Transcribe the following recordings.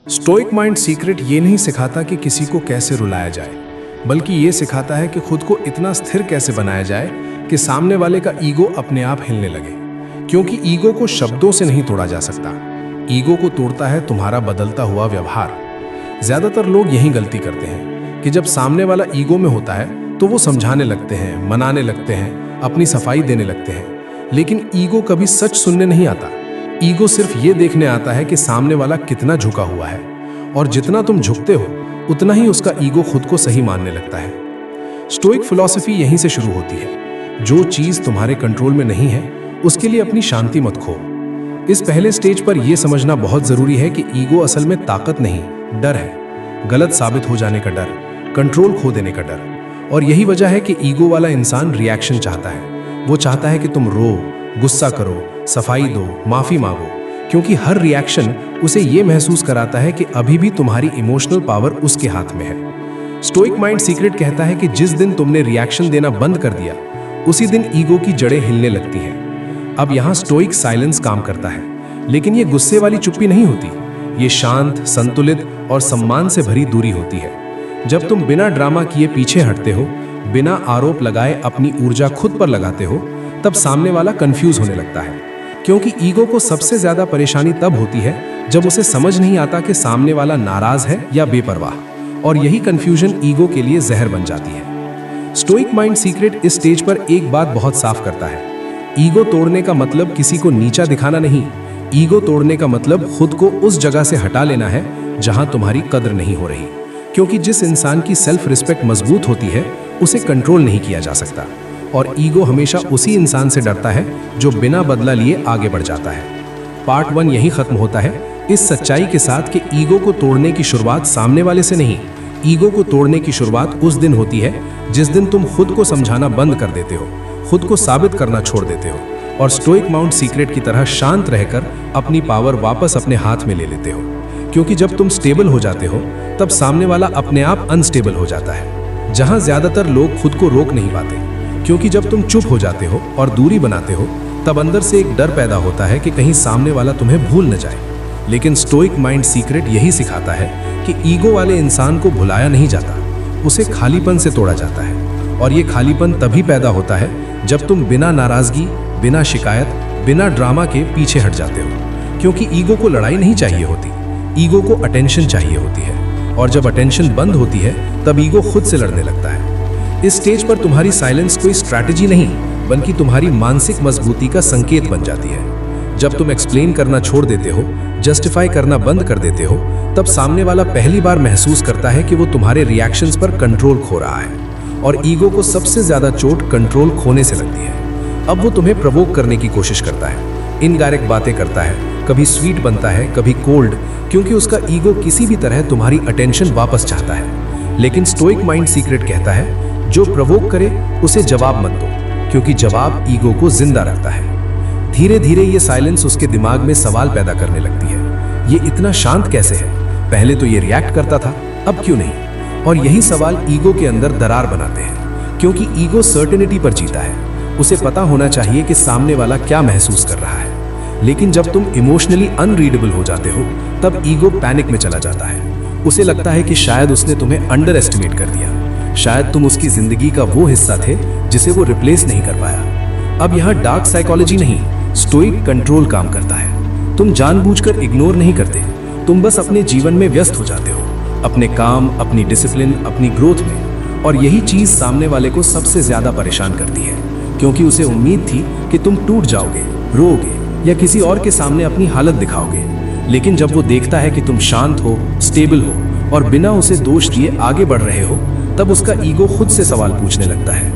Stoic mind secret ये नहीं सिखाता कि किसी को कैसे रुलाया जाए, बल्कि ये सिखाता है कि खुद को इतना स्थिर कैसे बनाया जाए कि सामने वाले का ईगो अपने आप हिलने लगे। क्योंकि ईगो को शब्दों से नहीं तोड़ा जा सकता, ईगो को तोड़ता है तुम्हारा बदलता हुआ व्यवहार। ज्यादातर लोग यही गलती करते हैं कि जब सामने वाला ईगो में होता है तो वो समझाने लगते हैं, मनाने लगते हैं, अपनी सफाई देने लगते हैं। लेकिन ईगो कभी सच सुनने नहीं आता। ईगो सिर्फ ये देखने आता है कि सामने वाला कितना झुका हुआ है, और जितना तुम झुकते हो उतना ही उसका ईगो खुद को सही मानने लगता है। स्टोइक फिलॉसफी यहीं से शुरू होती है। जो चीज तुम्हारे कंट्रोल में नहीं है उसके लिए अपनी शांति मत खो। इस पहले स्टेज पर यह समझना बहुत जरूरी है कि ईगो असल में ताकत नहीं, डर है। गलत साबित हो जाने का डर, कंट्रोल खो देने का डर। और यही वजह है कि ईगो वाला इंसान रिएक्शन चाहता है। वो चाहता है कि तुम रो, गुस्सा करो, सफाई दो, माफी मांगो, क्योंकि हर रिएक्शन उसे ये महसूस कराता है कि अभी भी तुम्हारी इमोशनल पावर उसके हाथ में है। स्टोइक माइंड सीक्रेट कहता है कि जिस दिन तुमने रिएक्शन देना बंद कर दिया, उसी दिन ईगो की जड़ें हिलने लगती हैं। अब यहाँ स्टोइक साइलेंस काम करता है, लेकिन ये गुस्से वाली चुप्पी नहीं होती। ये शांत, संतुलित और सम्मान से भरी दूरी होती है। जब तुम बिना ड्रामा किए पीछे हटते हो, बिना आरोप लगाए अपनी ऊर्जा खुद पर लगाते हो, तब सामने वाला कंफ्यूज होने लगता है। क्योंकि ईगो को सबसे ज्यादा परेशानी तब होती है जब उसे समझ नहीं आता कि सामने वाला नाराज है या बेपरवाह, और यही कंफ्यूजन ईगो के लिए जहर बन जाती है। स्टोइक माइंड सीक्रेट इस स्टेज पर एक बात बहुत साफ करता है। ईगो तोड़ने का मतलब किसी को नीचा दिखाना नहीं। ईगो तोड़ने का मतलब खुद को उस जगह से हटा लेना है जहां तुम्हारी कद्र नहीं हो रही। क्योंकि जिस इंसान की सेल्फ रिस्पेक्ट मजबूत होती है उसे कंट्रोल नहीं किया जा सकता, और ईगो हमेशा उसी इंसान से डरता है जो बिना बदला लिए आगे बढ़ जाता है। पार्ट 1 यही खत्म होता है इस सच्चाई के साथ कि ईगो को तोड़ने की शुरुआत सामने वाले से नहीं, ईगो को तोड़ने की शुरुआत उस दिन होती है जिस दिन तुम खुद को समझाना बंद कर देते हो, खुद को साबित करना छोड़ देते हो, और स्टोइक माइंड सीक्रेट की तरह शांत रहकर अपनी पावर वापस अपने हाथ में ले लेते हो। क्योंकि जब तुम स्टेबल हो जाते हो तब सामने वाला अपने आप अनस्टेबल हो जाता है। जहां ज्यादातर लोग खुद को रोक नहीं पाते, क्योंकि जब तुम चुप हो जाते हो और दूरी बनाते हो तब अंदर से एक डर पैदा होता है कि कहीं सामने वाला तुम्हें भूल न जाए। लेकिन स्टोइक माइंड सीक्रेट यही सिखाता है कि ईगो वाले इंसान को भुलाया नहीं जाता, उसे खालीपन से तोड़ा जाता है। और ये खालीपन तभी पैदा होता है जब तुम बिना नाराजगी, बिना शिकायत, बिना ड्रामा के पीछे हट जाते हो। क्योंकि ईगो को लड़ाई नहीं चाहिए होती, ईगो को अटेंशन चाहिए होती है, और जब अटेंशन बंद होती है तब ईगो खुद से लड़ने लगता है। इस स्टेज पर तुम्हारी साइलेंस कोई स्ट्रैटेजी नहीं, बल्कि तुम्हारी मानसिक मजबूती का संकेत बन जाती है। जब तुम एक्सप्लेन करना छोड़ देते हो, जस्टिफाई करना बंद कर देते हो, तब सामने वाला पहली बार महसूस करता है कि वो तुम्हारे रिएक्शंस पर कंट्रोल खो रहा है। और ईगो को सबसे ज्यादा चोट कंट्रोल खोने से लगती है। अब वो तुम्हें प्रवोक करने की कोशिश करता है, इनडायरेक्ट बातें करता है, कभी स्वीट बनता है, कभी कोल्ड, क्योंकि उसका ईगो किसी भी तरह तुम्हारी अटेंशन वापस चाहता है। लेकिन स्टोइक माइंड सीक्रेट कहता है जो प्रवोक करे उसे जवाब मत दो, क्योंकि जवाब ईगो को जिंदा रखता है। धीरे धीरे ये साइलेंस उसके दिमाग में सवाल पैदा करने लगती है, ये इतना शांत कैसे है? पहले तो ये रिएक्ट करता था, अब क्यों नहीं? और यही सवाल ईगो के अंदर दरार बनाते हैं, क्योंकि ईगो सर्टेनिटी पर जीता है। उसे पता होना चाहिए कि सामने वाला क्या महसूस कर रहा है। लेकिन जब तुम इमोशनली अनरीडेबल हो जाते हो तब ईगो पैनिक में चला जाता है। उसे लगता है कि शायद उसने तुम्हें अंडर एस्टिमेट कर दिया, शायद तुम उसकी जिंदगी का वो हिस्सा थे जिसे वो रिप्लेस नहीं कर पाया। अब यहाँ डार्क साइकोलॉजी नहीं, स्टोइक कंट्रोल काम करता है। तुम जानबूझकर इग्नोर नहीं करते, तुम बस अपने जीवन में व्यस्त हो जाते हो, अपने काम, अपनी डिसिप्लिन, अपनी ग्रोथ में। और यही चीज सामने वाले को सबसे ज्यादा परेशान करती है, क्योंकि उसे उम्मीद थी कि तुम टूट जाओगे, रोओगे या किसी और के सामने अपनी हालत दिखाओगे। लेकिन जब वो देखता है कि तुम शांत हो, स्टेबल हो और बिना उसे दोष दिए आगे बढ़ रहे हो, तब उसका ईगो खुद से सवाल पूछने लगता है।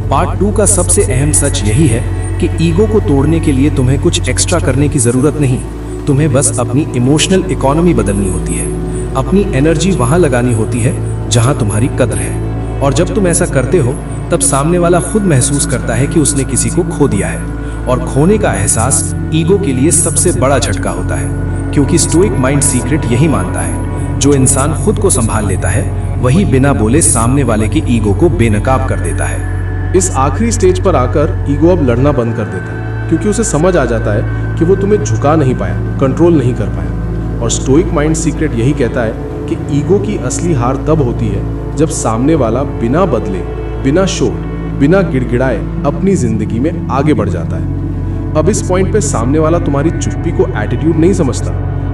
पार्ट 2 का सबसे अहम सच यही है कि ईगो को तोड़ने के लिए तुम्हें कुछ एक्स्ट्रा करने की जरूरत नहीं, तुम्हें बस अपनी इमोशनल इकोनॉमी बदलनी होती है। अपनी एनर्जी वहां लगानी होती है जहां तुम्हारी कद्र है। और जब तुम ऐसा करते हो तब सामने वाला खुद महसूस करता है कि उसने किसी को खो दिया है, और खोने का एहसास ईगो के लिए सबसे बड़ा झटका होता है। क्योंकि स्टोइक माइंड सीक्रेट यही मानता है, जो इंसान खुद को संभाल लेता है वही बिना बोले सामने वाले की ईगो को बेनकाब कर देता है। इस आखिरी स्टेज पर आकर ईगो अब लड़ना बंद कर देता है, क्योंकि उसे समझ आ जाता है कि वो तुम्हें झुका नहीं पाया, कंट्रोल नहीं कर पाया। और स्टोइक माइंड सीक्रेट यही कहता है कि ईगो की असली हार तब होती है जब सामने वाला बिना बदले, बिना शोर, बिना गिड़गिड़ाए अपनी जिंदगी में आगे बढ़ जाता है। अब इस पॉइंट पे सामने वाला तुम्हारी चुप्पी को एटीट्यूड नहीं समझता,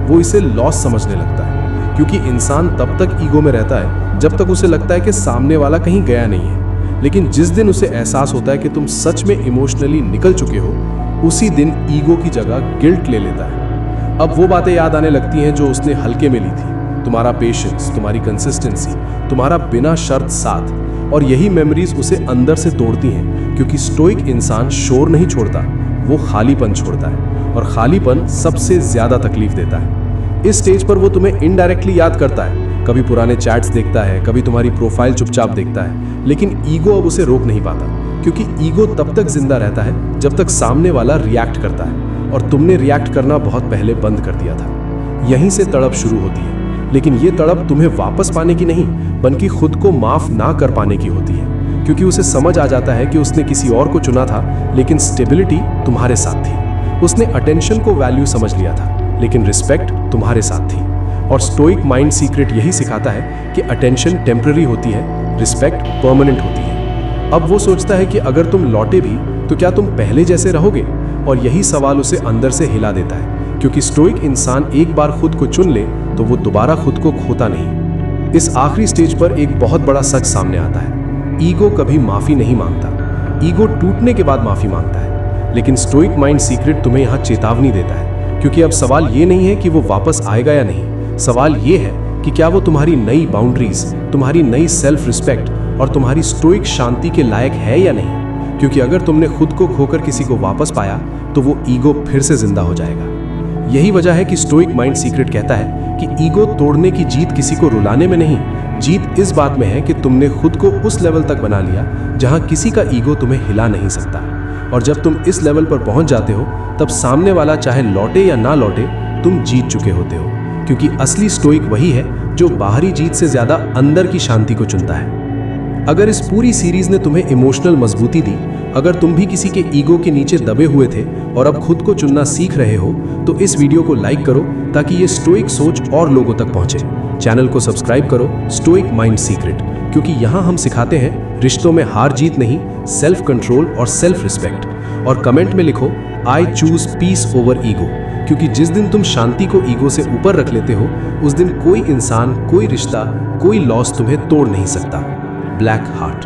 वो इसे लॉस समझने लगता है, क्योंकि इंसान तब तक ईगो में रहता है जब तक उसे लगता है कि सामने वाला कहीं गया नहीं है। लेकिन जिस दिन उसे एहसास होता है कि तुम सच में इमोशनली निकल चुके हो, उसी दिन ईगो की जगह गिल्ट ले लेता है। अब वो बातें याद आने लगती हैं जो उसने हल्के में ली थी, तुम्हारा पेशेंस, तुम्हारी कंसिस्टेंसी, तुम्हारा बिना शर्त साथ, और यही मेमोरीज उसे अंदर से तोड़ती हैं, क्योंकि स्टोइक इंसान शोर नहीं छोड़ता, वो खालीपन छोड़ता है, और खालीपन सबसे ज्यादा तकलीफ देता है। इस स्टेज पर वो तुम्हें इनडायरेक्टली याद करता है, कभी पुराने चैट्स देखता है, कभी तुम्हारी प्रोफाइल चुपचाप देखता है, लेकिन ईगो अब उसे रोक नहीं पाता, क्योंकि ईगो तब तक जिंदा रहता है जब तक सामने वाला रिएक्ट करता है, और तुमने रिएक्ट करना बहुत पहले बंद कर दिया था। यहीं से तड़प शुरू होती है, लेकिन ये तड़प तुम्हें वापस पाने की नहीं, बल्कि खुद को माफ ना कर पाने की होती है, क्योंकि उसे समझ आ जाता है कि उसने किसी और को चुना था, लेकिन स्टेबिलिटी तुम्हारे साथ थी। उसने अटेंशन को वैल्यू समझ लिया था, लेकिन रिस्पेक्ट तुम्हारे साथ थी। और स्टोइक माइंड सीक्रेट यही सिखाता है कि अटेंशन टेम्पररी होती है, रिस्पेक्ट परमानेंट होती है। अब वो सोचता है कि अगर तुम लौटे भी तो क्या तुम पहले जैसे रहोगे, और यही सवाल उसे अंदर से हिला देता है, क्योंकि स्टोइक इंसान एक बार खुद को चुन ले तो वो दोबारा खुद को खोता नहीं। इस आखिरी स्टेज पर एक बहुत बड़ा सच सामने आता है, ईगो कभी माफी नहीं मांगता, ईगो टूटने के बाद माफी मांगता है। लेकिन स्टोइक माइंड सीक्रेट तुम्हें यहाँ चेतावनी देता है, क्योंकि अब सवाल ये नहीं है कि वो वापस आएगा या नहीं, सवाल ये है कि क्या वो तुम्हारी नई बाउंड्रीज, तुम्हारी नई सेल्फ रिस्पेक्ट और तुम्हारी स्टोइक शांति के लायक है या नहीं। क्योंकि अगर तुमने खुद को खोकर किसी को वापस पाया तो वो ईगो फिर से जिंदा हो जाएगा। यही वजह है कि स्टोइक माइंड सीक्रेट कहता है कि ईगो तोड़ने की जीत किसी को रुलाने में नहीं, जीत इस बात में है कि तुमने खुद को उस लेवल तक बना लिया जहां किसी का ईगो तुम्हें हिला नहीं सकता। और जब तुम इस लेवल पर पहुंच जाते हो, तब सामने वाला चाहे लौटे या ना लौटे, तुम जीत चुके होते हो, क्योंकि असली स्टोइक वही है जो बाहरी जीत से ज्यादा अंदर की शांति को चुनता है। अगर इस पूरी सीरीज ने तुम्हें इमोशनल मजबूती दी, अगर तुम भी किसी के ईगो के नीचे दबे हुए थे और अब खुद को चुनना सीख रहे हो, तो इस वीडियो को लाइक करो ताकि ये स्टोइक सोच और लोगों तक पहुंचे। चैनल को सब्सक्राइब करो स्टोइक माइंड सीक्रेट, क्योंकि यहाँ हम सिखाते हैं रिश्तों में हार जीत नहीं, सेल्फ कंट्रोल और सेल्फ रिस्पेक्ट। और कमेंट में लिखो I choose peace over ego, क्योंकि जिस दिन तुम शांति को ईगो से ऊपर रख लेते हो, उस दिन कोई इंसान, कोई रिश्ता, कोई लॉस तुम्हें तोड़ नहीं सकता। Black heart.